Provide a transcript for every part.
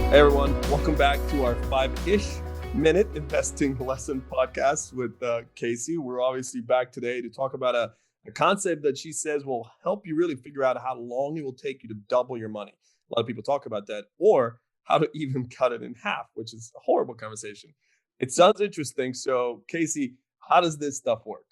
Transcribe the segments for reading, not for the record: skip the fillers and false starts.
Hey everyone, welcome back to our 5-ish minute investing lesson podcast with Casey. We're obviously back today to talk about a concept that she says will help you really figure out how long it will take you to double your money. A lot of people talk about that, or how to even cut it in half, which is a horrible conversation. It sounds interesting. So Casey, how does this stuff work?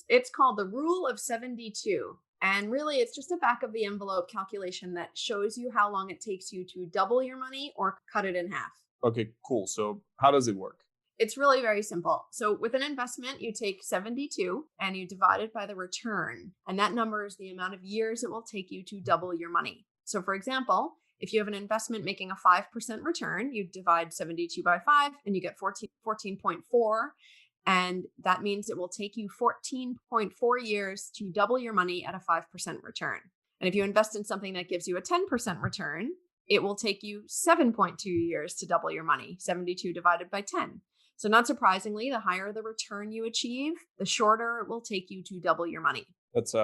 It's called the rule of 72. And really, it's just a back of the envelope calculation that shows you how long it takes you to double your money or cut it in half. Okay, cool. So how does it work? It's really very simple. So with an investment, you take 72 and you divide it by the return. And that number is the amount of years it will take you to double your money. So for example, if you have an investment making a 5% return, you divide 72 by 5 and you get 14.4. And that means it will take you 14.4 years to double your money at a 5% return. And if you invest in something that gives you a 10% return, it will take you 7.2 years to double your money, 72 divided by 10. So not surprisingly, the higher the return you achieve, the shorter it will take you to double your money. That's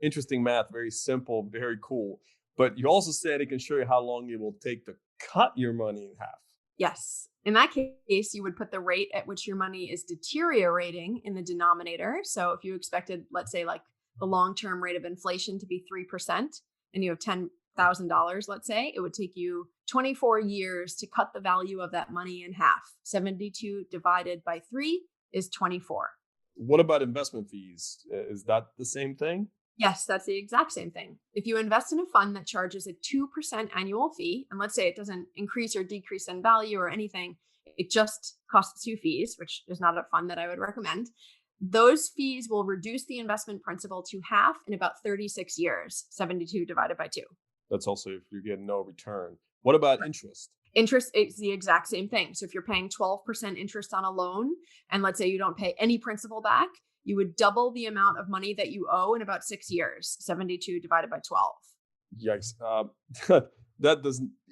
interesting math, very simple, very cool. But you also said it can show you how long it will take to cut your money in half. Yes. In that case, you would put the rate at which your money is deteriorating in the denominator. So if you expected, let's say, like the long-term rate of inflation to be 3% and you have $10,000, let's say, it would take you 24 years to cut the value of that money in half. 72 divided by 3 is 24. What about investment fees? Is that the same thing? Yes, that's the exact same thing. If you invest in a fund that charges a 2% annual fee, and let's say it doesn't increase or decrease in value or anything, it just costs you fees, which is not a fund that I would recommend. Those fees will reduce the investment principal to half in about 36 years, 72 divided by 2. That's also if you get no return. What about interest? Interest is the exact same thing. So if you're paying 12% interest on a loan, and let's say you don't pay any principal back, you would double the amount of money that you owe in about 6 years, 72 divided by 12. Yikes.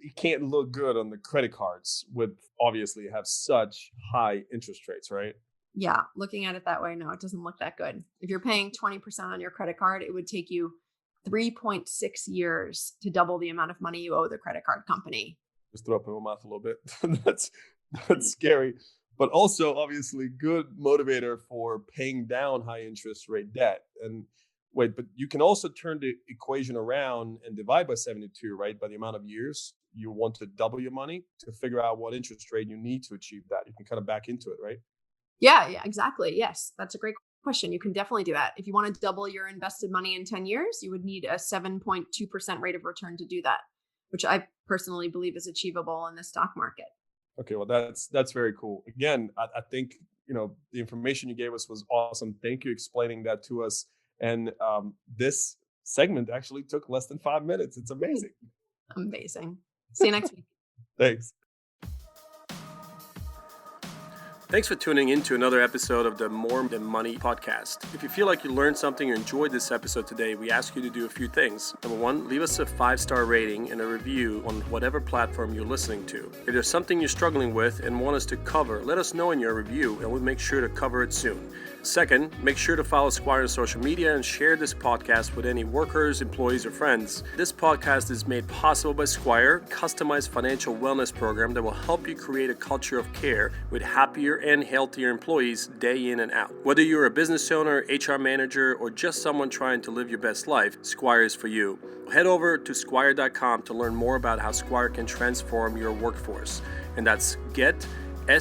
It can't look good on the credit cards with obviously have such high interest rates, right? Yeah, looking at it that way, no, it doesn't look that good. If you're paying 20% on your credit card, it would take you 3.6 years to double the amount of money you owe the credit card company. Just throw up in my mouth a little bit. That's scary. But also obviously good motivator for paying down high interest rate debt. And wait, but you can also turn the equation around and divide by 72, right? By the amount of years you want to double your money to figure out what interest rate you need to achieve that. You can kind of back into it, right? Yeah, exactly. Yes, that's a great question. You can definitely do that. If you want to double your invested money in 10 years, you would need a 7.2% rate of return to do that, which I personally believe is achievable in the stock market. Okay, well, that's very cool. Again, I think the information you gave us was awesome. Thank you explaining that to us. And this segment actually took less than 5 minutes. It's amazing. Amazing. See you next week. Thanks. Thanks for tuning in to another episode of the More Than Money podcast. If you feel like you learned something or enjoyed this episode today, we ask you to do a few things. Number one, leave us a 5-star rating and a review on whatever platform you're listening to. If there's something you're struggling with and want us to cover, let us know in your review and we'll make sure to cover it soon. Second, make sure to follow Sqwire on social media and share this podcast with any workers, employees, or friends. This podcast is made possible by Sqwire, a customized financial wellness program that will help you create a culture of care with happier and healthier employees day in and out. Whether you're a business owner, HR manager, or just someone trying to live your best life, Sqwire is for you. Head over to Sqwire.com to learn more about how Sqwire can transform your workforce. And that's SQWIRE.com.